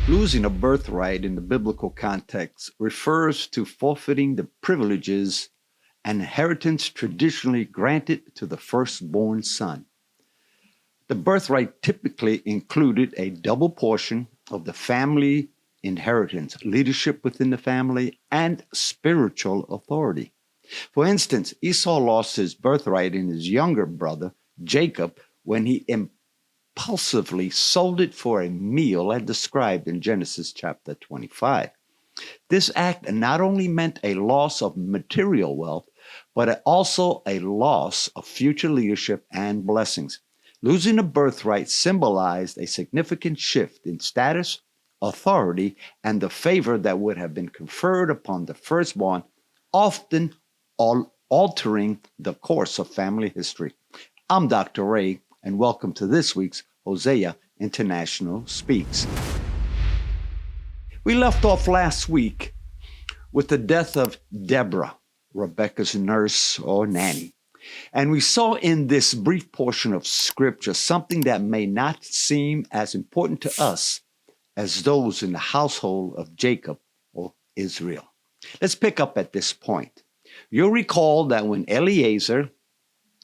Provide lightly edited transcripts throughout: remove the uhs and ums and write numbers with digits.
Losing a birthright in the biblical context refers to forfeiting the privileges and inheritance traditionally granted to the firstborn son. The birthright typically included a double portion of the family inheritance, leadership within the family, and spiritual authority. For instance, Esau lost his birthright in his younger brother, Jacob, when he impulsively sold it for a meal as described in Genesis chapter 25. This act not only meant a loss of material wealth, but also a loss of future leadership and blessings. Losing a birthright symbolized a significant shift in status, authority, and the favor that would have been conferred upon the firstborn, often altering the course of family history. I'm Dr. Ray, and welcome to this week's Hosea International Speaks. We left off last week with the death of Deborah, Rebecca's nurse or nanny. And we saw in this brief portion of scripture something that may not seem as important to us as those in the household of Jacob or Israel. Let's pick up at this point. You'll recall that when Eliezer,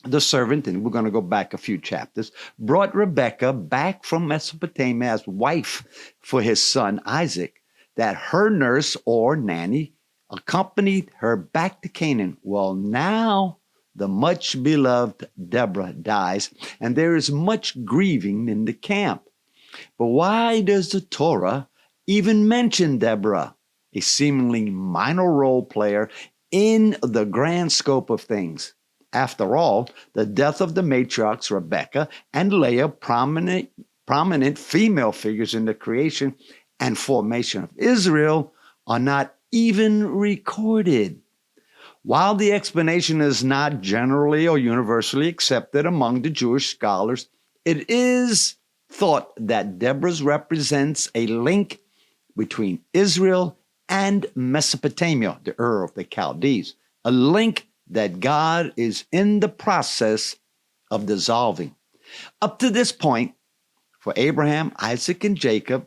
the servant, and we're going to go back a few chapters, brought Rebekah back from Mesopotamia as wife for his son Isaac, that her nurse or nanny accompanied her back to Canaan. Well, now the much beloved Deborah dies, and there is much grieving in the camp. But why does the Torah even mention Deborah, a seemingly minor role player in the grand scope of things? After all, the death of the matriarchs Rebekah and Leah, prominent female figures in the creation and formation of Israel, are not even recorded. While the explanation is not generally or universally accepted among the Jewish scholars, it is thought that Deborah represents a link between Israel and Mesopotamia, the Ur of the Chaldees, a link that God is in the process of dissolving. Up to this point, for Abraham, Isaac, and Jacob,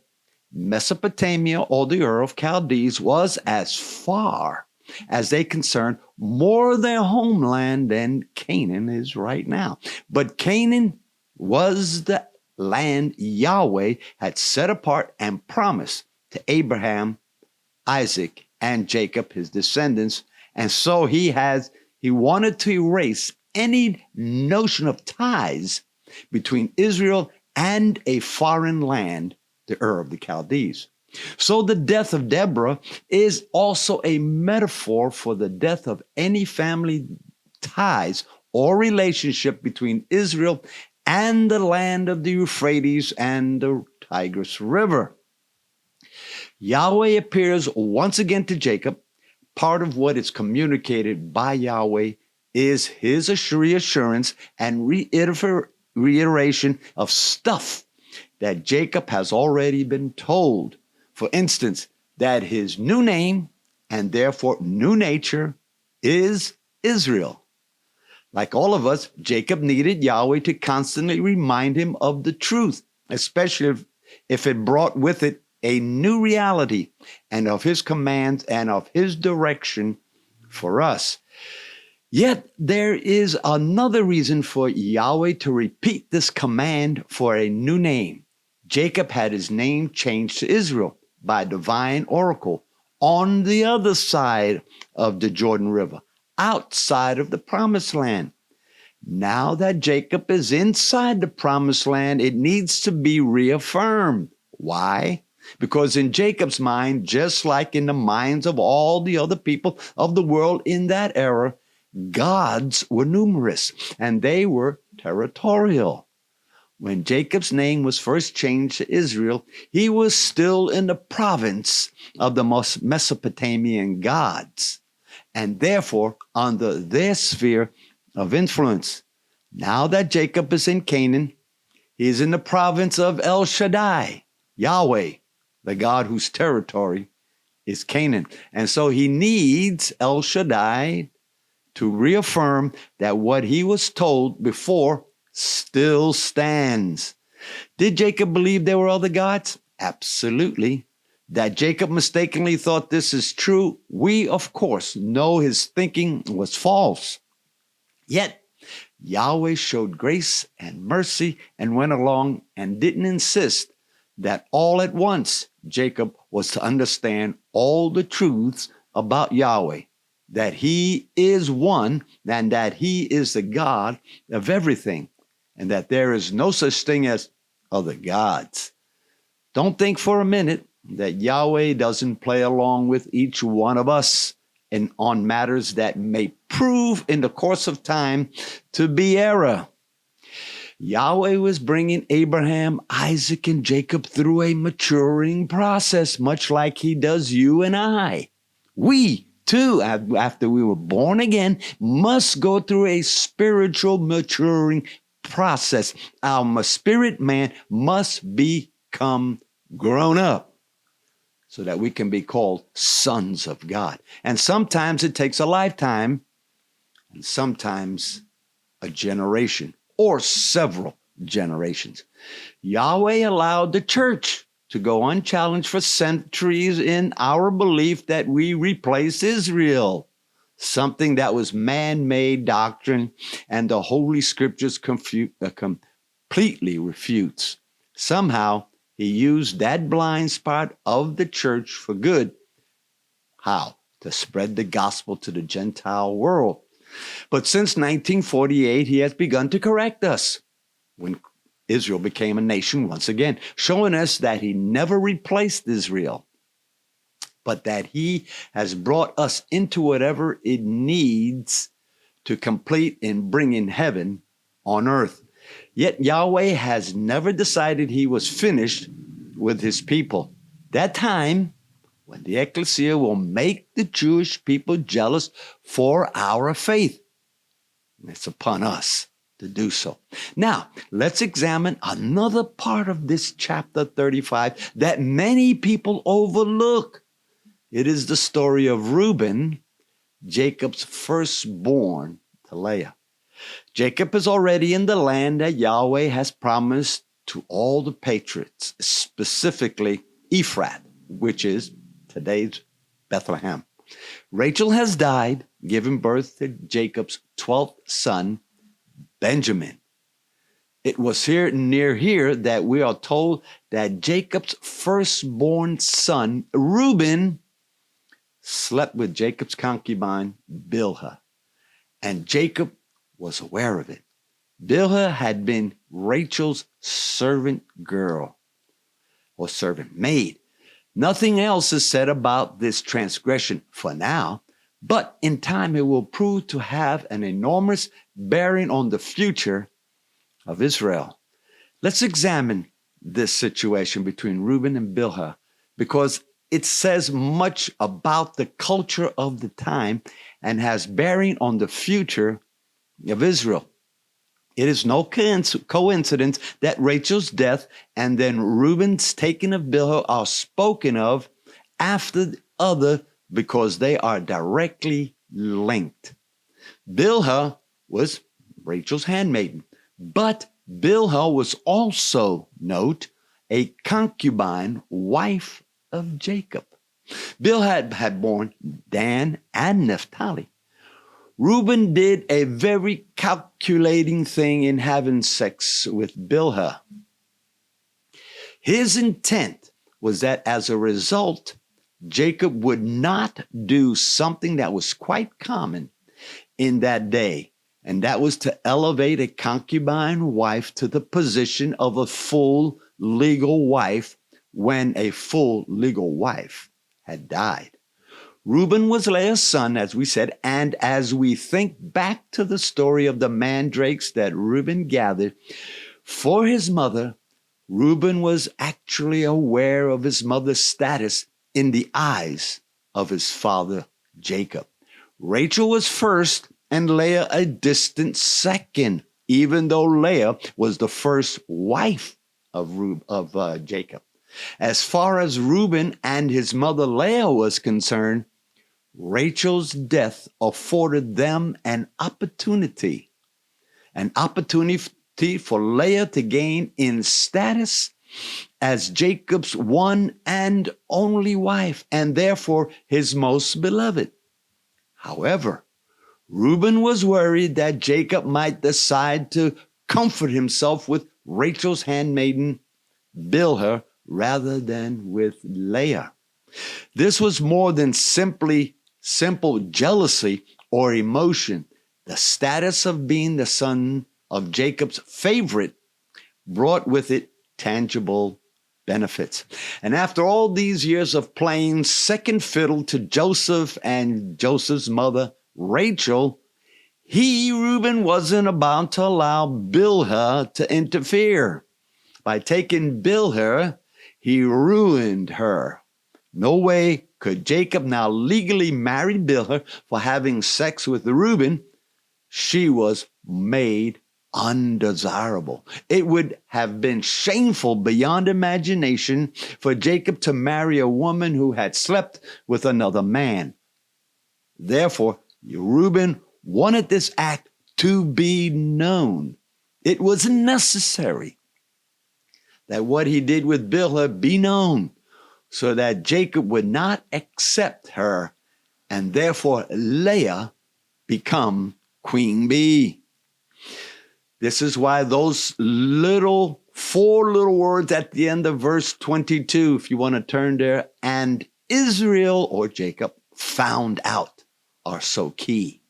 Mesopotamia, or the Ur of Chaldees, was as far as they concerned more their homeland than Canaan is right now. But Canaan was the land Yahweh had set apart and promised to Abraham, Isaac, and Jacob, his descendants. And so he wanted to erase any notion of ties between Israel and a foreign land, the Ur of the Chaldees. So the death of Deborah is also a metaphor for the death of any family ties or relationship between Israel and the land of the Euphrates and the Tigris River. Yahweh appears once again to Jacob. Part of what is communicated by Yahweh is his reassurance and reiteration of stuff that Jacob has already been told. For instance, that his new name and therefore new nature is Israel. Like all of us, Jacob needed Yahweh to constantly remind him of the truth, especially if it brought with it a new reality and of his commands and of his direction for us. Yet there is another reason for Yahweh to repeat this command for a new name. Jacob had his name changed to Israel by divine oracle on the other side of the Jordan River, outside of the promised land. Now that Jacob is inside the promised land, it needs to be reaffirmed. Why? Because in Jacob's mind, just like in the minds of all the other people of the world in that era, gods were numerous and they were territorial. When Jacob's name was first changed to Israel, he was still in the province of the Mesopotamian gods, and therefore under their sphere of influence. Now that Jacob is in Canaan, he is in the province of El Shaddai, Yahweh, the God whose territory is Canaan. And so he needs El Shaddai to reaffirm that what he was told before still stands. Did Jacob believe there were other gods? Absolutely. That Jacob mistakenly thought this is true, we, of course, know his thinking was false. Yet, Yahweh showed grace and mercy and went along and didn't insist that all at once Jacob was to understand all the truths about Yahweh, that he is one and that he is the God of everything, and that there is no such thing as other gods. Don't think for a minute that Yahweh doesn't play along with each one of us and on matters that may prove in the course of time to be error. Yahweh was bringing Abraham, Isaac, and Jacob through a maturing process, much like he does you and I. We, too, after we were born again, must go through a spiritual maturing process. Our spirit man must become grown up so that we can be called sons of God. And sometimes it takes a lifetime, and sometimes a generation or several generations. Yahweh allowed the church to go unchallenged for centuries in our belief that we replaced Israel, something that was man-made doctrine and the Holy Scriptures completely refutes. Somehow, he used that blind spot of the church for good. How? To spread the gospel to the Gentile world. But since 1948, he has begun to correct us when Israel became a nation once again, showing us that he never replaced Israel, but that he has brought us into whatever it needs to complete in bringing heaven on earth. Yet Yahweh has never decided he was finished with his people. That time when the ecclesia will make the Jewish people jealous for our faith. It's upon us to do so. Now, let's examine another part of this chapter 35 that many people overlook. It is the story of Reuben, Jacob's firstborn to Leah. Jacob is already in the land that Yahweh has promised to all the patriots, specifically Ephrath, which is today's Bethlehem. Rachel has died, giving birth to Jacob's 12th son, Benjamin. It was near here that we are told that Jacob's firstborn son, Reuben, slept with Jacob's concubine, Bilhah, and Jacob was aware of it. Bilhah had been Rachel's servant girl or servant maid. Nothing else is said about this transgression for now, but in time it will prove to have an enormous bearing on the future of Israel. Let's examine this situation between Reuben and Bilhah because it says much about the culture of the time and has bearing on the future of Israel. It is no coincidence that Rachel's death and then Reuben's taking of Bilhah are spoken of after the other because they are directly linked. Bilhah was Rachel's handmaiden, but Bilhah was also, note, a concubine wife of Jacob. Bilhah had borne Dan and Naphtali. Reuben did a very calculating thing in having sex with Bilhah. His intent was that as a result, Jacob would not do something that was quite common in that day, and that was to elevate a concubine wife to the position of a full legal wife when a full legal wife had died. Reuben was Leah's son, as we said, and as we think back to the story of the mandrakes that Reuben gathered for his mother, Reuben was actually aware of his mother's status in the eyes of his father Jacob. Rachel was first and Leah a distant second, even though Leah was the first wife of Jacob. As far as Reuben and his mother Leah was concerned, Rachel's death afforded them an opportunity for Leah to gain in status as Jacob's one and only wife, and therefore his most beloved. However, Reuben was worried that Jacob might decide to comfort himself with Rachel's handmaiden, Bilhah, rather than with Leah. This was more than simple jealousy or emotion. The status of being the son of Jacob's favorite brought with it tangible benefits. And after all these years of playing second fiddle to Joseph and Joseph's mother, Rachel, Reuben, wasn't about to allow Bilhah to interfere. By taking Bilhah, he ruined her. No way could Jacob now legally marry Bilhah for having sex with Reuben. She was made undesirable. It would have been shameful beyond imagination for Jacob to marry a woman who had slept with another man. Therefore, Reuben wanted this act to be known. It was necessary that what he did with Bilhah be known, so that Jacob would not accept her, and therefore Leah become queen bee. This is why those four little words at the end of verse 22, if you want to turn there, and Israel, or Jacob, found out, are so key.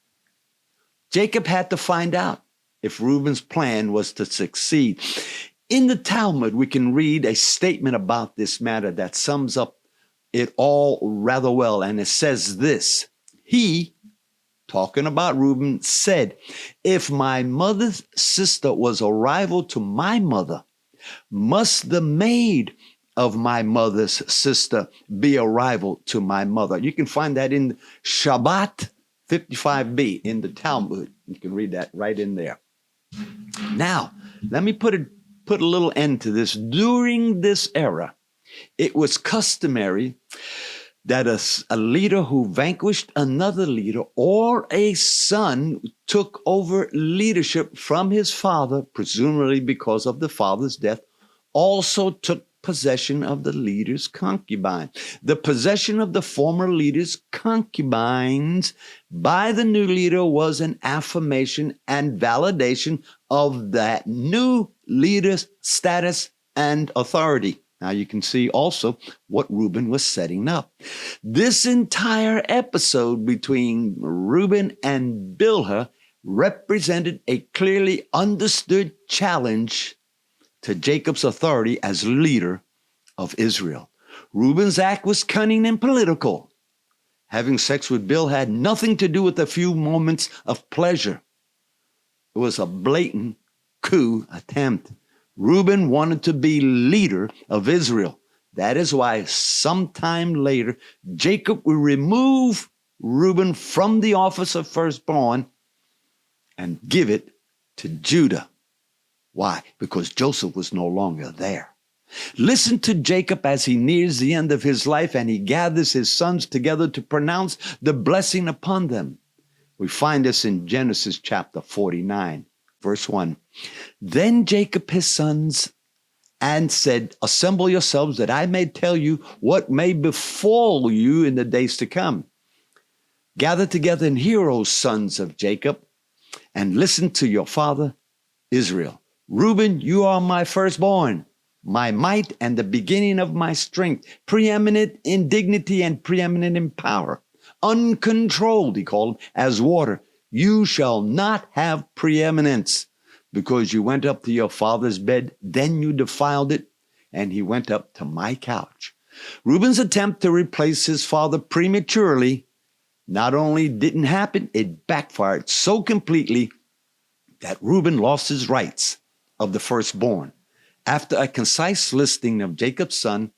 Jacob had to find out if Reuben's plan was to succeed. In the Talmud, we can read a statement about this matter that sums up it all rather well. And it says this: he, talking about Reuben, said, if my mother's sister was a rival to my mother, must the maid of my mother's sister be a rival to my mother? You can find that in Shabbat 55b in the Talmud. You can read that right in there. Now, let me put a little end to this. During this era, it was customary that a leader who vanquished another leader, or a son took over leadership from his father, presumably because of the father's death, also took possession of the leader's concubine. The possession of the former leader's concubines by the new leader was an affirmation and validation of that new leader's status and authority. Now you can see also what Reuben was setting up. This entire episode between Reuben and Bilhah represented a clearly understood challenge to Jacob's authority as leader of Israel. Reuben's act was cunning and political. Having sex with Bilhah had nothing to do with a few moments of pleasure. It was a blatant coup attempt. Reuben wanted to be leader of Israel. That is why sometime later, Jacob will remove Reuben from the office of firstborn and give it to Judah. Why? Because Joseph was no longer there. Listen to Jacob as he nears the end of his life and he gathers his sons together to pronounce the blessing upon them. We find this in Genesis chapter 49, verse 1. Then Jacob his sons and said, assemble yourselves that I may tell you what may befall you in the days to come. Gather together and hear, O sons of Jacob, and listen to your father Israel. Reuben, you are my firstborn, my might and the beginning of my strength, preeminent in dignity and preeminent in power, uncontrolled, he called, as water. You shall not have preeminence, because you went up to your father's bed, then you defiled it, and he went up to my couch. Reuben's attempt to replace his father prematurely not only didn't happen, it backfired so completely that Reuben lost his rights of the firstborn. After a concise listing of Jacob's son,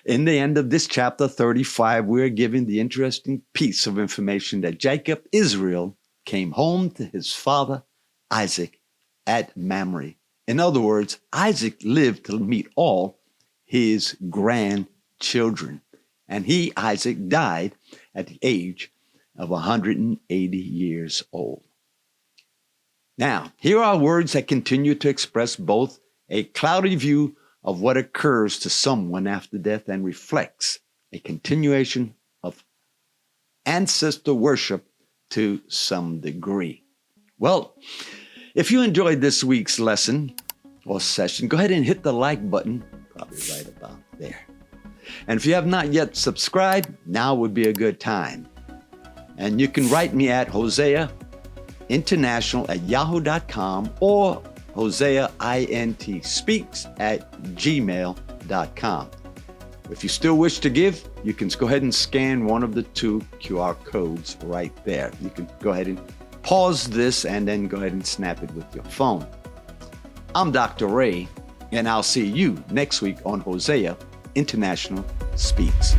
in the end of this chapter 35, we're given the interesting piece of information that Jacob, Israel, came home to his father, Isaac, at Mamre. In other words, Isaac lived to meet all his grandchildren. And he, Isaac, died at the age of 180 years old. Now, here are words that continue to express both a cloudy view of what occurs to someone after death and reflects a continuation of ancestor worship to some degree. Well, if you enjoyed this week's lesson or session, go ahead and hit the like button, probably right about there. And if you have not yet subscribed, now would be a good time. And you can write me at Hosea International at yahoo.com or HoseaIntSpeaks@gmail.com. If you still wish to give, you can go ahead and scan one of the two QR codes right there. You can go ahead and pause this and then go ahead and snap it with your phone. I'm Dr. Ray, and I'll see you next week on Hosea International Speaks.